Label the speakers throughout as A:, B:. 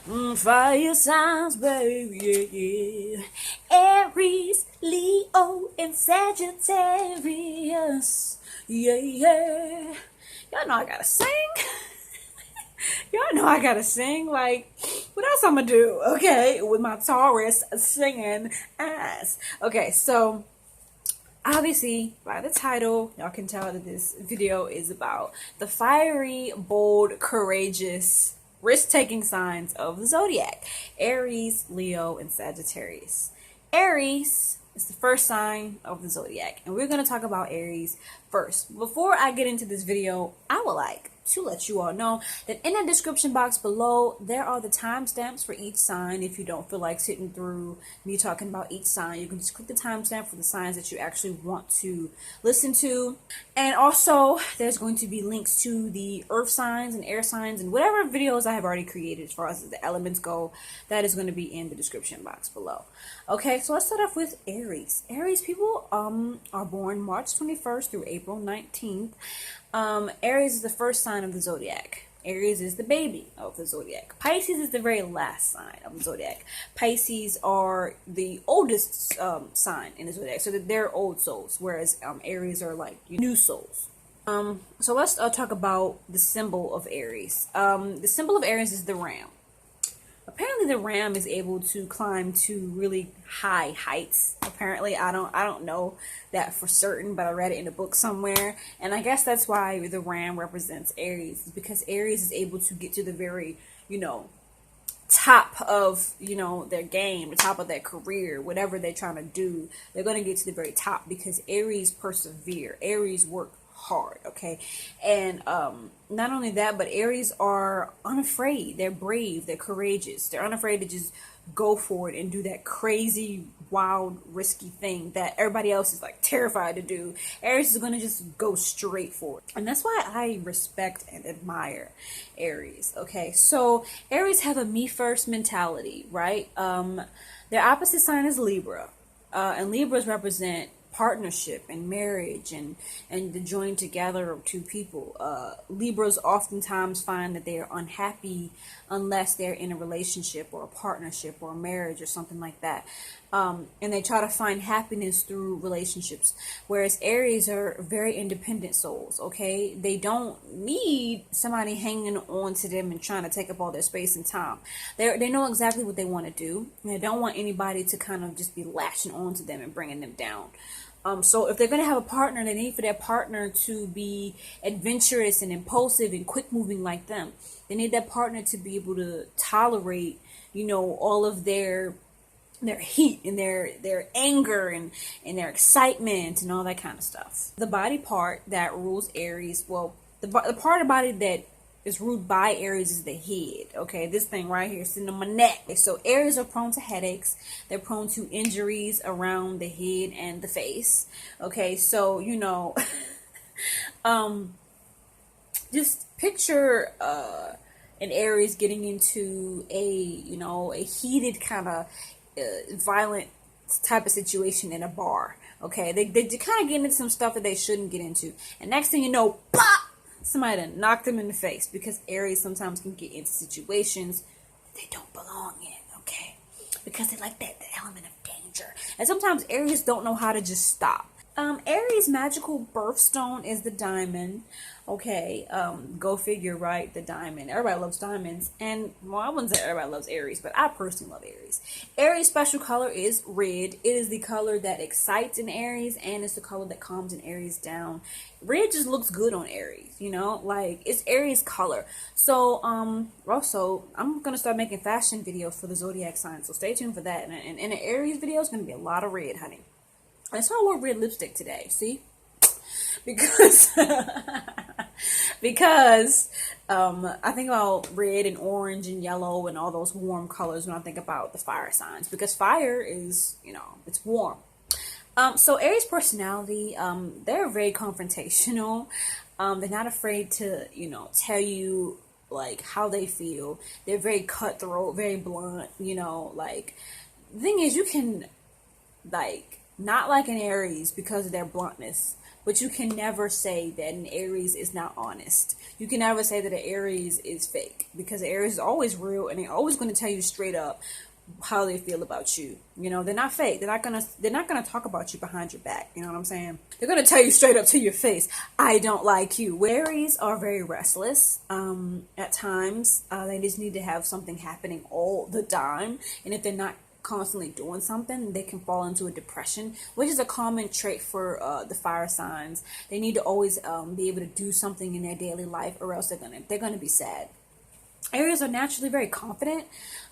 A: Fire signs, baby, yeah, yeah. Aries, Leo, and Sagittarius. Yeah, yeah. Y'all know I gotta sing. Y'all know I gotta sing. Like, what else I'm gonna do? Okay, with my Taurus singing ass. Okay, so obviously by the title y'all can tell that this video is about the fiery, bold, courageous, risk-taking signs of the zodiac: Aries, Leo, and Sagittarius. Aries is the first sign of the zodiac, and we're going to talk about Aries first. Before I get into this video, I would like to let you all know that in the description box below there are the timestamps for each sign. If you don't feel like sitting through me talking about each sign, you can just click the timestamp for the signs that you actually want to listen to. And also there's going to be links to the earth signs and air signs and whatever videos I have already created as far as the elements go. That is going to be in the description box below. Okay, so let's start off with Aries. Aries people are born March 21st through April 19th. Aries is the first sign of the zodiac. Aries is the baby of the zodiac. Pisces is the very last sign of the zodiac. Pisces are the oldest sign in the zodiac, so that they're old souls, whereas Aries are like new souls. So let's talk about the symbol of Aries. The symbol of Aries is the ram. Apparently the ram is able to climb to really high heights. Apparently, I don't know that for certain, but I read it in a book somewhere, and I guess that's why the ram represents Aries, because Aries is able to get to the very, top of, their game, the top of their career, whatever they're trying to do. They're going to get to the very top because Aries persevere. Aries work hard, okay? And not only that, but Aries are unafraid. They're brave, they're courageous, they're unafraid to just go for it and do that crazy, wild, risky thing that everybody else is like terrified to do. Aries is going to just go straight for it, and that's why I respect and admire Aries. Okay, so Aries have a me first mentality, right? Their opposite sign is Libra, and Libras represent partnership and marriage and the join together of two people. Libras oftentimes find that they are unhappy unless they're in a relationship or a partnership or a marriage or something like that. And they try to find happiness through relationships, whereas Aries are very independent souls. Okay, they don't need somebody hanging on to them and trying to take up all their space and time. They know exactly what they want to do, and they don't want anybody to kind of just be lashing on to them and bringing them down. So if they're going to have a partner, they need for their partner to be adventurous and impulsive and quick moving like them. They need that partner to be able to tolerate, all of their heat and their anger and their excitement and all that kind of stuff. The body part that rules Aries, well, the part of the body that is ruled by Aries is the head. Okay, this thing right here sitting on my neck. So Aries are prone to headaches. They're prone to injuries around the head and the face. Okay, so just picture an Aries getting into a heated kind of violent type of situation in a bar. Okay, they kind of get into some stuff that they shouldn't get into, and next thing you know, pop! Somebody done knocked them in the face, because Aries sometimes can get into situations that they don't belong in, okay? Because they like the element of danger. And sometimes Aries don't know how to just stop. Aries' magical birthstone is the diamond. Okay, go figure, right? The diamond. Everybody loves diamonds. And, well, I wouldn't say everybody loves Aries, but I personally love Aries. Aries' special color is red. It is the color that excites in Aries, and it's the color that calms in Aries down. Red just looks good on Aries, like, it's Aries color. So, also, I'm going to start making fashion videos for the zodiac signs, so stay tuned for that. And in the Aries video, it's going to be a lot of red, honey. I saw I wore red lipstick today, see? Because I think about red and orange and yellow and all those warm colors when I think about the fire signs, because fire is, it's warm. So Aries personality, they're very confrontational. They're not afraid to, tell you like how they feel. They're very cutthroat, very blunt, like, the thing is, you can like not like an Aries because of their bluntness, But you can never say that an Aries is not honest. You can never say that an Aries is fake, because Aries is always real, and they're always going to tell you straight up how they feel about you. You know, they're not fake. They're not gonna talk about you behind your back. You know what I'm saying? They're gonna tell you straight up to your face, I don't like you. Aries are very restless. At times, they just need to have something happening all the time, and if they're not constantly doing something, they can fall into a depression, which is a common trait for the fire signs. They need to always be able to do something in their daily life, or else they're gonna be sad. Aries are naturally very confident.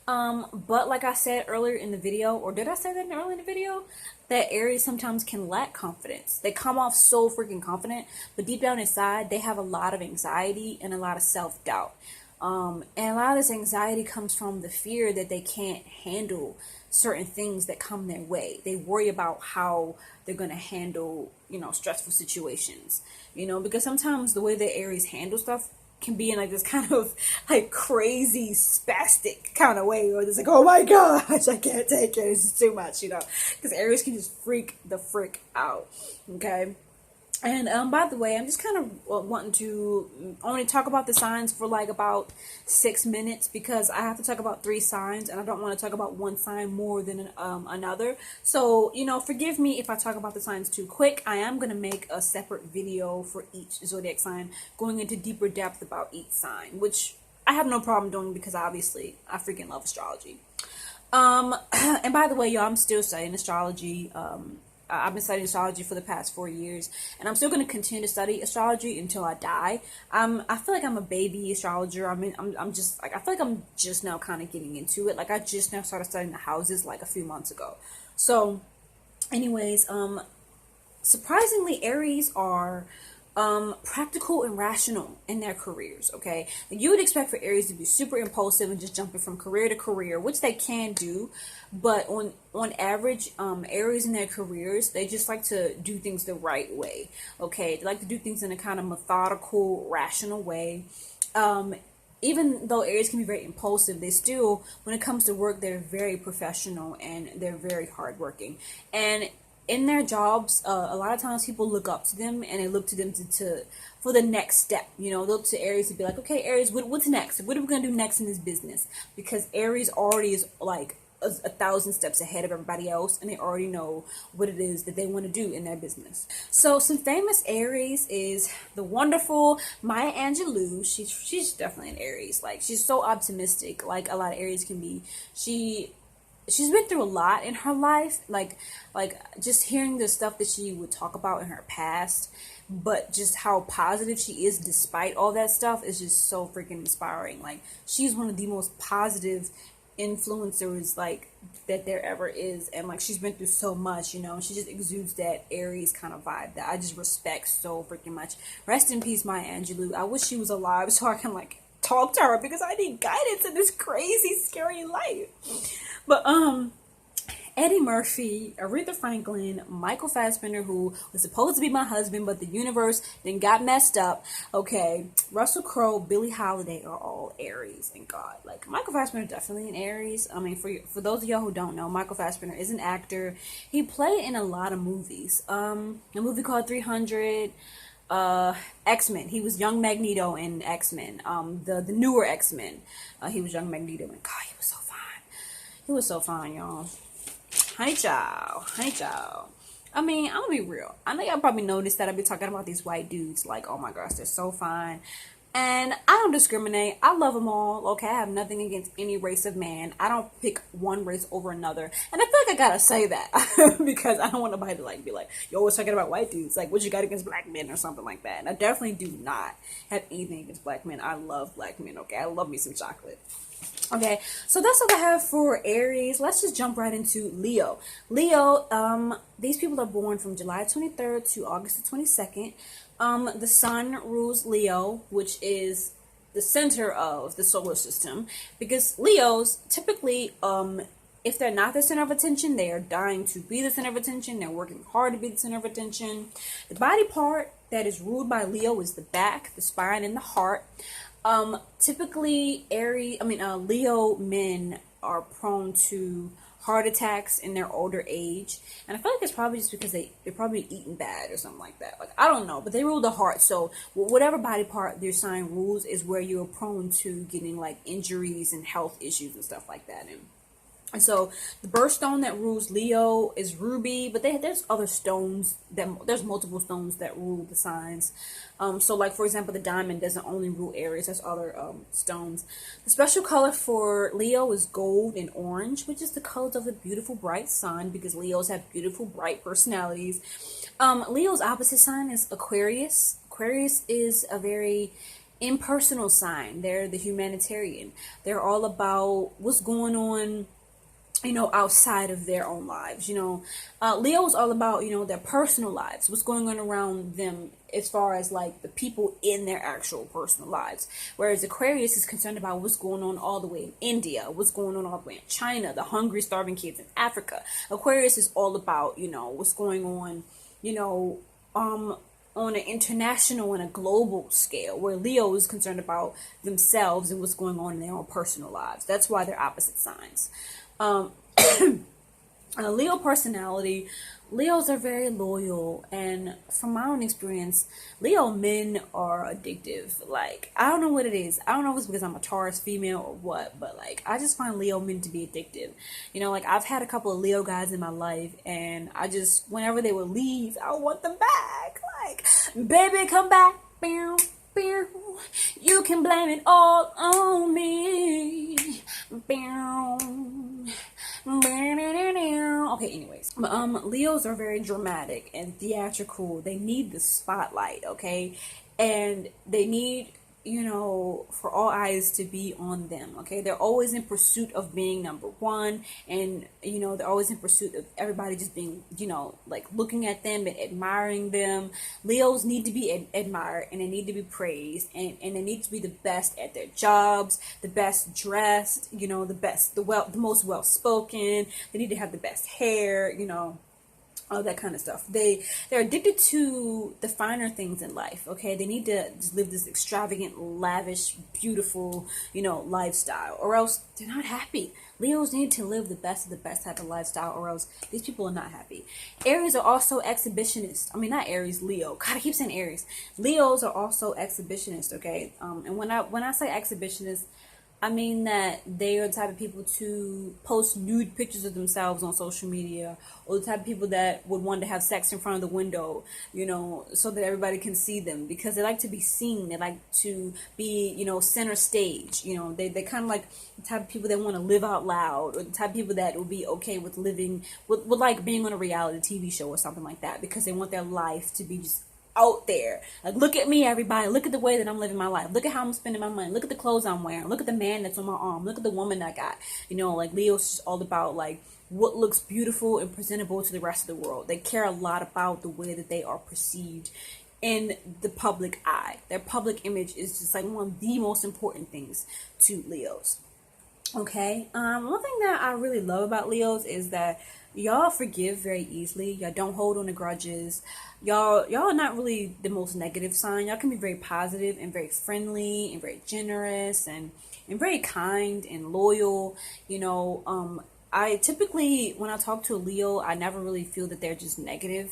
A: But like I said earlier in the video, or did I say that earlier in the video? That Aries sometimes can lack confidence. They come off so freaking confident, but deep down inside, they have a lot of anxiety and a lot of self-doubt. And a lot of this anxiety comes from the fear that they can't handle certain things that come their way. They worry about how they're going to handle, stressful situations, because sometimes the way that Aries handle stuff can be in like this kind of like crazy spastic kind of way, or it's like, oh my gosh, I can't take it, it's too much, because Aries can just freak the frick out. Okay. And by the way, I'm just kind of wanting to only talk about the signs for like about 6 minutes, because I have to talk about 3 signs, and I don't want to talk about one sign more than another. So, forgive me if I talk about the signs too quick. I am going to make a separate video for each zodiac sign, going into deeper depth about each sign, which I have no problem doing, because obviously I freaking love astrology. And by the way, y'all, I'm still studying astrology. I've been studying astrology for the past 4 years, and I'm still going to continue to study astrology until I die. I feel like I'm a baby astrologer. I'm just like, I feel like I'm just now kind of getting into it. Like, I just now started studying the houses like a few months ago. So, anyways, surprisingly, Aries are practical and rational in their careers. Okay, you would expect for Aries to be super impulsive and just jumping from career to career, which they can do, but on average, Aries in their careers, they just like to do things the right way. Okay, they like to do things in a kind of methodical, rational way. Even though Aries can be very impulsive, they still, when it comes to work, they're very professional and they're very hardworking. And in their jobs, a lot of times people look up to them, and they look to them to for the next step. They look to Aries to be like, okay, Aries, what's next? What are we gonna do next in this business? Because Aries already is like a 1,000 steps ahead of everybody else, and they already know what it is that they want to do in their business. So some famous Aries is the wonderful Maya Angelou. She's definitely an Aries. Like, she's so optimistic, like a lot of Aries can be. She's been through a lot in her life, like just hearing the stuff that she would talk about in her past, but just how positive she is despite all that stuff is just so freaking inspiring. Like, she's one of the most positive influencers like that there ever is, and like, she's been through so much, she just exudes that Aries kind of vibe that I just respect so freaking much. Rest in peace, Maya Angelou. I wish she was alive so I can like talk to her, because I need guidance in this crazy, scary life. But Eddie Murphy, Aretha Franklin, Michael Fassbender, who was supposed to be my husband, but the universe then got messed up. Okay, Russell Crowe, Billie Holiday are all Aries, and God, like, Michael Fassbender definitely an Aries. I mean, for those of y'all who don't know, Michael Fassbender is an actor. He played in a lot of movies. A movie called 300. X-Men. He was young Magneto in X-Men. The newer X-Men. He was young Magneto, and God, he was so fine. He was so fine, y'all. Honey child. I mean, I'm gonna be real. I know y'all probably noticed that I've been talking about these white dudes like, oh my gosh, they're so fine. And I don't discriminate. I love them all. Okay, I have nothing against any race of man. I don't pick one race over another. And I feel like I gotta say that because I don't want nobody to like be like, you're always talking about white dudes. Like, what you got against black men or something like that. And I definitely do not have anything against black men. I love black men. Okay, I love me some chocolate. Okay, so that's what I have for Aries. Let's just jump right into Leo. Leo, these people are born from July 23rd to August the 22nd. The sun rules Leo, which is the center of the solar system, because Leos typically, if they're not the center of attention, they are dying to be the center of attention. They're working hard to be the center of attention. The body part that is ruled by Leo is the back, the spine, and the heart. Typically, Leo men are prone to heart attacks in their older age. And I feel like it's probably just because they're probably eating bad or something like that. Like, I don't know, but they rule the heart. So whatever body part their sign rules is where you're prone to getting like injuries and health issues and stuff like that. And so the birthstone that rules Leo is ruby, but there's other stones there's multiple stones that rule the signs. So like for example, the diamond doesn't only rule Aries. There's other stones. The special color for Leo is gold and orange, which is the colors of the beautiful bright sun, because Leos have beautiful bright personalities. Leo's opposite sign is Aquarius. Aquarius is a very impersonal sign. They're the humanitarian. They're all about what's going on, outside of their own lives. Leo is all about, their personal lives, what's going on around them as far as like the people in their actual personal lives. Whereas Aquarius is concerned about what's going on all the way in India, what's going on all the way in China, the hungry, starving kids in Africa. Aquarius is all about, what's going on, on an international and a global scale, where Leo is concerned about themselves and what's going on in their own personal lives. That's why they're opposite signs. Leo personality. Leos are very loyal, and from my own experience, Leo men are addictive. Like, I don't know what it is. I don't know if it's because I'm a Taurus female or what, but like, I just find Leo men to be addictive. Like, I've had a couple of Leo guys in my life, and I just, whenever they would leave, I want them back. Like, baby, come back. You can blame it all on me. Okay, anyways. Leos are very dramatic and theatrical. They need the spotlight, okay? And they need, for all eyes to be on them, okay? They're always in pursuit of being number one, and, they're always in pursuit of everybody just being, like looking at them and admiring them. Leos need to be admired, and they need to be praised, and they need to be the best at their jobs, the best dressed, the most well-spoken. They need to have the best hair, all that kind of stuff. They're addicted to the finer things in life, okay? They need to just live this extravagant, lavish, beautiful, lifestyle, or else they're not happy. Leos need to live the best of the best type of lifestyle, or else these people are not happy. Aries are also exhibitionists. I mean, not Aries, Leo. God, I keep saying Aries. Leos are also exhibitionists, okay? And when I say exhibitionists, I mean that they are the type of people to post nude pictures of themselves on social media, or the type of people that would want to have sex in front of the window, so that everybody can see them, because they like to be seen. They like to be, center stage. They kind of like the type of people that want to live out loud, or the type of people that will be okay with living, with like being on a reality TV show or something like that, because they want their life to be just out there. Like, look at me, everybody. Look at the way that I'm living my life. Look at how I'm spending my money. Look at the clothes I'm wearing. Look at the man that's on my arm. Look at the woman I got. Like, Leo's just all about like what looks beautiful and presentable to the rest of the world. They care a lot about the way that they are perceived in the public eye. Their public image is just like one of the most important things to Leos. Okay. One thing that I really love about Leos is that y'all forgive very easily. Y'all don't hold on to grudges. Y'all are not really the most negative sign. Y'all can be very positive and very friendly and very generous and very kind and loyal. I typically, when I talk to a Leo, I never really feel that they're just negative,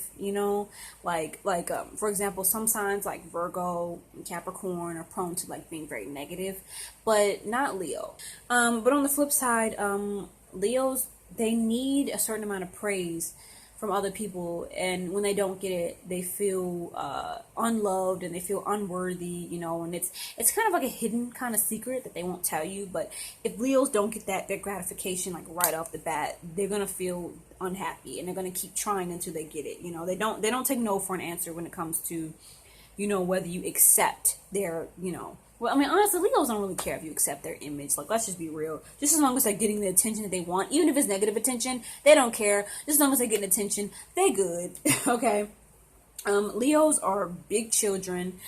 A: for example, some signs like Virgo and Capricorn are prone to like being very negative, but not Leo. But on the flip side, Leos, they need a certain amount of praise from other people, and when they don't get it, they feel unloved and they feel unworthy, and it's kind of like a hidden kind of secret that they won't tell you. But if Leos don't get that gratification like right off the bat, they're gonna feel unhappy, and they're gonna keep trying until they get it. They don't take no for an answer when it comes to whether you accept their well, I mean, honestly, Leos don't really care if you accept their image. Like, let's just be real. Just as long as they're getting the attention that they want, even if it's negative attention, they don't care. Just as long as they're getting attention, they good. Okay? Leos are big children.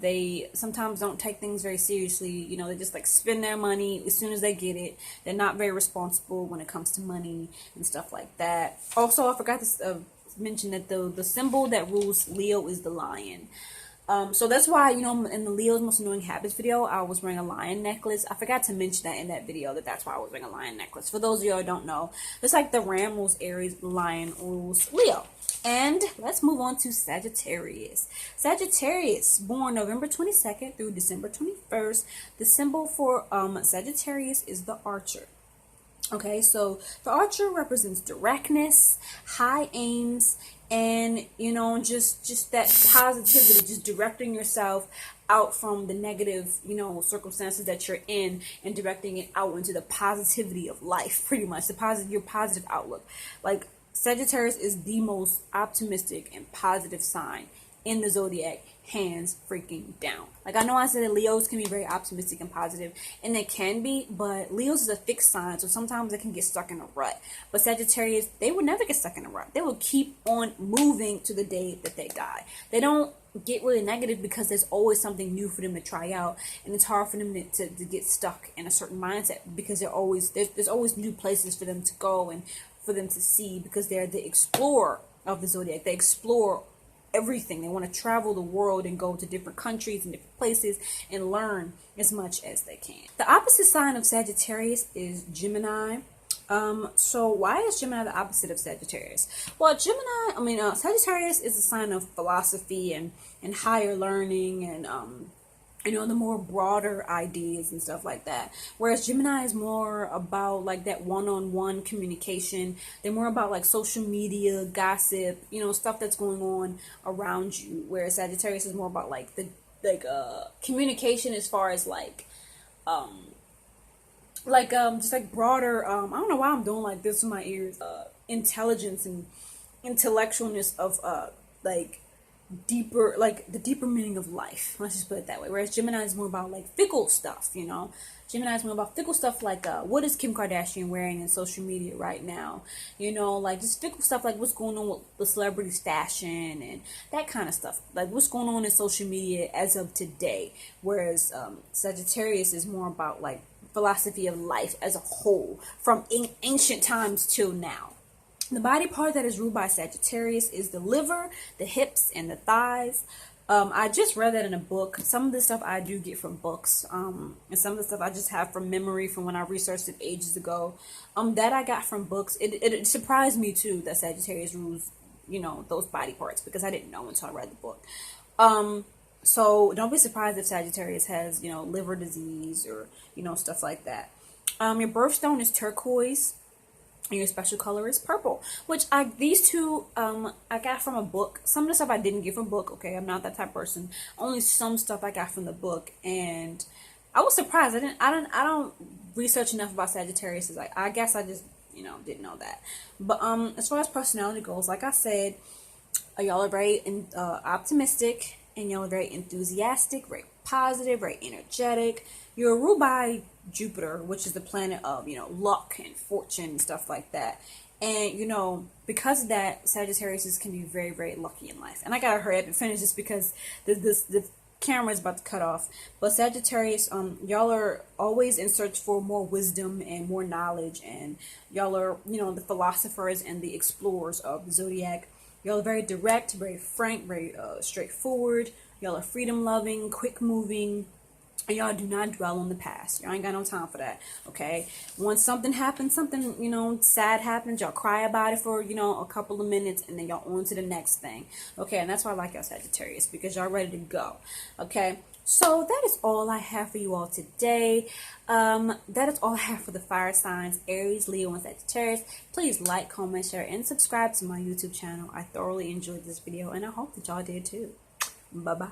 A: They sometimes don't take things very seriously. They just like spend their money as soon as they get it. They're not very responsible when it comes to money and stuff like that. Also, I forgot to mention that the symbol that rules Leo is the lion. So that's why, you know, in the Leo's Most Annoying Habits video, I was wearing a lion necklace. I forgot to mention that in that video, that's why I was wearing a lion necklace. For those of y'all who don't know, it's like the Ram rules Aries, Lion rules Leo. And let's move on to Sagittarius. Sagittarius, born November 22nd through December 21st. The symbol for Sagittarius is the archer. Okay, so the archer represents directness, high aims, and, you know, just that positivity, just directing yourself out from the negative, you know, circumstances that you're in, and directing it out into the positivity of life, pretty much your positive outlook. Like, Sagittarius is the most optimistic and positive sign in the zodiac, hands freaking down. Like, I know I said that Leos can be very optimistic and positive, and they can be, but Leos is a fixed sign, so sometimes they can get stuck in a rut. But Sagittarius, they would never get stuck in a rut. They will keep on moving to the day that they die. They don't get really negative because there's always something new for them to try out, and it's hard for them to get stuck in a certain mindset because there's always new places for them to go and for them to see, because they're the explorer of the zodiac. They explore everything. They want to travel the world and go to different countries and different places and learn as much as they can. The opposite sign of Sagittarius is Gemini. So why is Gemini the opposite of Sagittarius? Well, Sagittarius is a sign of philosophy and higher learning and you know, the more broader ideas and stuff like that. Whereas Gemini is more about like that one-on-one communication. They're more about like social media, gossip, you know, stuff that's going on around you. Whereas Sagittarius is more about like communication as far as just like broader, I don't know why I'm doing like this with my ears, intelligence and intellectualness of deeper, like the deeper meaning of life. Let's just put it that way. Whereas Gemini is more about like fickle stuff, you know. Gemini is more about fickle stuff like what is Kim Kardashian wearing in social media right now, you know, like just fickle stuff like what's going on with the celebrities' fashion and that kind of stuff, like what's going on in social media as of today. Whereas Sagittarius is more about like philosophy of life as a whole, from ancient times till now. The body part that is ruled by Sagittarius is the liver, the hips, and the thighs. I just read that in a book. Some of the stuff I do get from books, and some of the stuff I just have from memory from when I researched it ages ago. That I got from books. It surprised me too that Sagittarius rules, you know, those body parts, because I didn't know until I read the book. So don't be surprised if Sagittarius has, you know, liver disease or, you know, stuff like that. Your birthstone is turquoise. And your special color is purple, which these two I got from a book. Some of the stuff I didn't get from a book. Okay, I'm not that type of person. Only some stuff I got from the book, and I was surprised. I don't research enough about Sagittarius. I guess I just, you know, didn't know that. But as far as personality goes, like I said, y'all are very optimistic, and y'all are very enthusiastic, very positive, very energetic. You're ruled by Jupiter, which is the planet of, you know, luck and fortune and stuff like that. And, you know, because of that, Sagittarius can be very, very lucky in life. And I gotta hurry up and finish this because the camera is about to cut off. But Sagittarius, y'all are always in search for more wisdom and more knowledge, and y'all are, you know, the philosophers and the explorers of the zodiac. Y'all are very direct, very frank, very straightforward. Y'all are freedom loving, quick moving. And y'all do not dwell on the past. Y'all ain't got no time for that, okay? Once something happens, something, you know, sad happens, y'all cry about it for, you know, a couple of minutes, and then y'all on to the next thing, okay? And that's why I like y'all Sagittarius, because y'all ready to go, okay? So that is all I have for you all today. That is all I have for the fire signs, Aries, Leo, and Sagittarius. Please like, comment, share, and subscribe to my YouTube channel. I thoroughly enjoyed this video, and I hope that y'all did too. Bye-bye.